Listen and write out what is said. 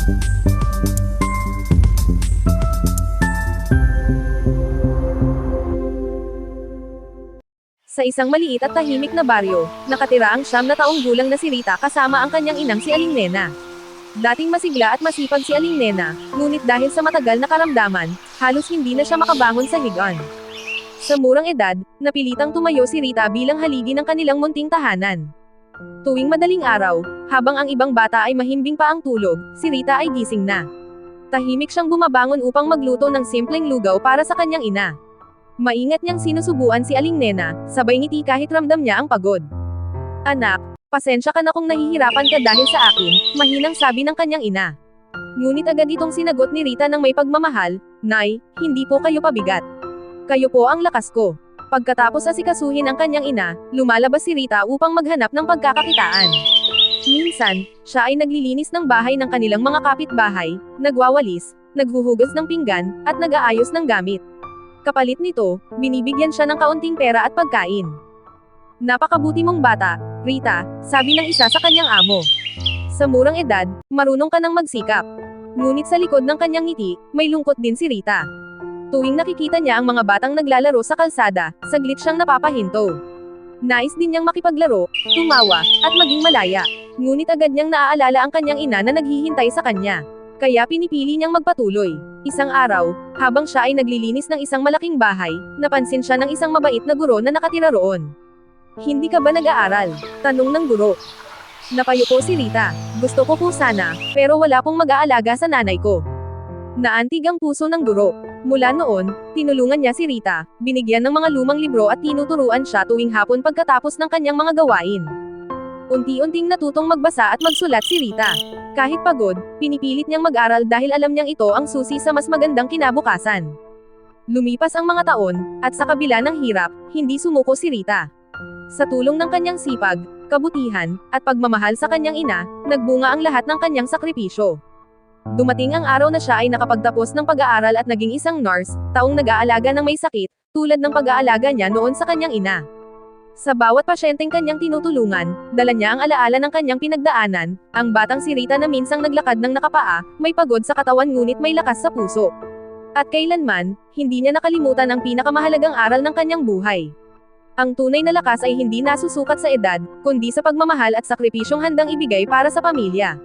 Sa isang maliit at tahimik na baryo, nakatira ang 9 na taong gulang na si Rita kasama ang kanyang inang si Aling Nena. Dating masigla at masipag si Aling Nena, ngunit dahil sa matagal na karamdaman, halos hindi na siya makabangon sa higaan. Sa murang edad, napilitang tumayo si Rita bilang haligi ng kanilang munting tahanan. Tuwing madaling araw, habang ang ibang bata ay mahimbing pa ang tulog, si Rita ay gising na. Tahimik siyang bumabangon upang magluto ng simpleng lugaw para sa kanyang ina. Maingat niyang sinusubuan si Aling Nena, sabay ngiti kahit ramdam niya ang pagod. "Anak, pasensya ka na kung nahihirapan ka dahil sa akin," mahinang sabi ng kanyang ina. Ngunit agad itong sinagot ni Rita ng may pagmamahal, "Nay, hindi po kayo pabigat. Kayo po ang lakas ko." Pagkatapos asikasuhin ang kanyang ina, lumalabas si Rita upang maghanap ng pagkakakitaan. Minsan, siya ay naglilinis ng bahay ng kanilang mga kapitbahay, nagwawalis, naghuhugas ng pinggan, at nag-aayos ng gamit. Kapalit nito, binibigyan siya ng kaunting pera at pagkain. "Napakabuti mong bata, Rita," sabi ng isa sa kanyang amo. "Sa murang edad, marunong ka nang magsikap." Ngunit sa likod ng kanyang ngiti, may lungkot din si Rita. Tuwing nakikita niya ang mga batang naglalaro sa kalsada, saglit siyang napapahinto. Nais din niyang makipaglaro, tumawa, at maging malaya. Ngunit agad niyang naaalala ang kanyang ina na naghihintay sa kanya. Kaya pinipili niyang magpatuloy. Isang araw, habang siya ay naglilinis ng isang malaking bahay, napansin siya ng isang mabait na guro na nakatira roon. "Hindi ka ba nag-aaral?" tanong ng guro. Napayuko si Rita. "Gusto ko po sana, pero wala pong mag-aalaga sa nanay ko." Naantig ang puso ng guro. Mula noon, tinulungan niya si Rita, binigyan ng mga lumang libro at tinuturuan siya tuwing hapon pagkatapos ng kanyang mga gawain. Unti-unting natutong magbasa at magsulat si Rita. Kahit pagod, pinipilit niyang mag-aral dahil alam niyang ito ang susi sa mas magandang kinabukasan. Lumipas ang mga taon, at sa kabila ng hirap, hindi sumuko si Rita. Sa tulong ng kanyang sipag, kabutihan, at pagmamahal sa kanyang ina, nagbunga ang lahat ng kanyang sakripisyo. Dumating ang araw na siya ay nakapagtapos ng pag-aaral at naging isang nurse, taong nag-aalaga ng may sakit, tulad ng pag-aalaga niya noon sa kanyang ina. Sa bawat pasyenteng kanyang tinutulungan, dala niya ang alaala ng kanyang pinagdaanan, ang batang si Rita na minsang naglakad ng nakapaa, may pagod sa katawan ngunit may lakas sa puso. At kailanman, hindi niya nakalimutan ang pinakamahalagang aral ng kanyang buhay. Ang tunay na lakas ay hindi nasusukat sa edad, kundi sa pagmamahal at sakripisyong handang ibigay para sa pamilya.